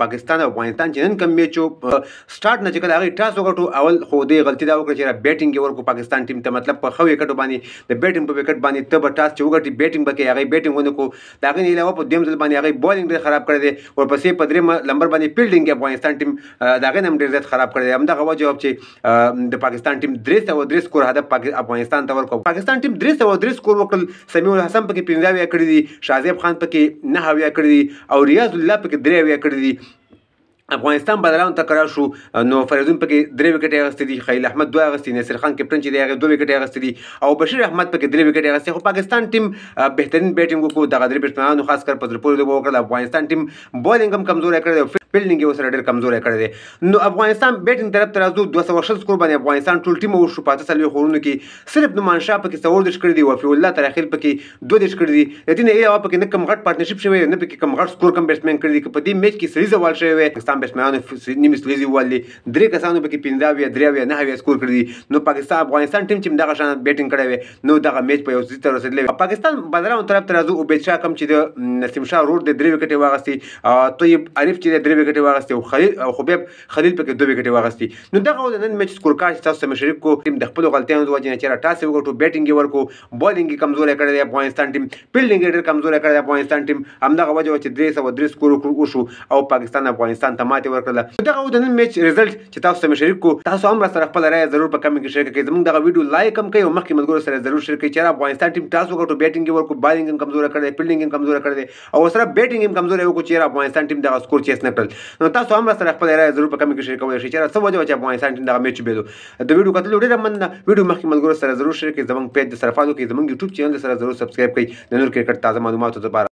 پاکستان او افغانستان چې نن کوم میچ سٹارټ نه چې کله هغه ټاس وکړو اول خو دې غلطي دا وکړه چې بیټینګ ورکو پاکستان ټیم ته مطلب په خو وکټ باندې د بیټینګ په وکټ باندې ته به ټاس چې وګټي بیټینګ بکې هغه بیټینګ ونکو دا غي علاوه په دیم ځل باندې هغه بولینګ ډېر خراب کړی دی ورپسې په دریم نمبر باندې فیلډینګ افغانستان ټیم دا غي نم ډېر زیات خراب کړی دی همدغه وجه چې د پاکستان ټیم 303 سکور هدف افغانستان ته ورکو پاکستان ټیم 303 سکور وکړل سمیع الحسن پکې 15 کړی دي شازیب خان پکې 9 کړی دي او ریاض الله پکې 3 کړی دي افغانستان بدلون تکرار شو نو فریدون پکې 3 وکټ اغستې دي خلیل احمد 2 اغستې نصر خان کپټن چې دی هغه 2 وکټ اغستې دي او بشیر احمد پکې 3 وکټ اغستې خو پاکستان ټیم بهترین بیټینګ وکړو دغه درې بیټسمنانو خاص کر په درپورې لوبه وکړه افغانستان ټیم بولینګ هم کمزور کړی دی فیلډینګ یې سره ډېر کمزور کړی دی نو افغانستان بیټینګ طرف ته راځو 200 سکور باندې افغانستان ټول ټیم وشو پاتې سلوي خورونو کې صرف نومان شاه پکې 14 کړی دی وفي الله ترخیل پکې 2 کړی دی د دې نه علاوه پکې نه کم غټ پارتنرشپ شوی نه پکې کم غټ سکور کم بیټسمن کړی دی په دې میچ کې سری زوال شوی وي پاکستان بیټسمنانو نیمه سلیزي والي 3 کسانو پکې 15 9 سکور کړی دي نو پاکستان افغانستان ټیم چې دغه شان بیټینګ کړی وي نو دغه میچ په یو ځای ته رسیدلی پاکستان بدلون طرف ته راځو عبید شاه کم چې د نسیم شاه روډ د 3 وکټ واغستې طیب عارف چې د 3 وکټ واغستې او خبيب خلیل پکې 2 وکټ واغستې نو دغه نن میچ سکور کارت تاسو سره شریک کو ټیم د خپل غلطیانو د وجې نه چې ټاس وکړو بیټینګ ورکو بولینګ کمزور کړی دی افغانستان ټیم فیلډینګ ډېر کمزور کړی دی افغانستان ټیم همدغه وجه چې 303 سکور وشو او پاکستان افغانستان ته ماتې ورکړه دغه نن میچ ریزلټ چې تاسو سره شریک کو تاسو هم سره خپل رائے ضرور په کمنټ کې شریک کړئ زموږ دغه ویډیو لایک هم کړئ او مخکې ملګرو سره ضرور شریک کړئ چې افغانستان ټیم ټاس وکړو بیټینګ ورکو بالینګ هم کمزور کړی دی فیلډینګ هم کمزور کړی دی او سره بیټینګ هم کمزور وکړو چې افغانستان ټیم دغه سکور چیس نه کړل نو تاسو هم سره خپل رائے ضرور په کمنټ کې شریک کوئ چې څه وجه چې افغانستان ټیم دغه میچ بیلو د ویډیو کتل ډېر مننه ویډیو مخکې ملګرو سره ضرور شریک کړئ زموږ پیج سره فالو کړئ زموږ یوټیوب چینل سره ضرور سبسکرایب کړئ د نور کرکټ تازه معلوماتو لپاره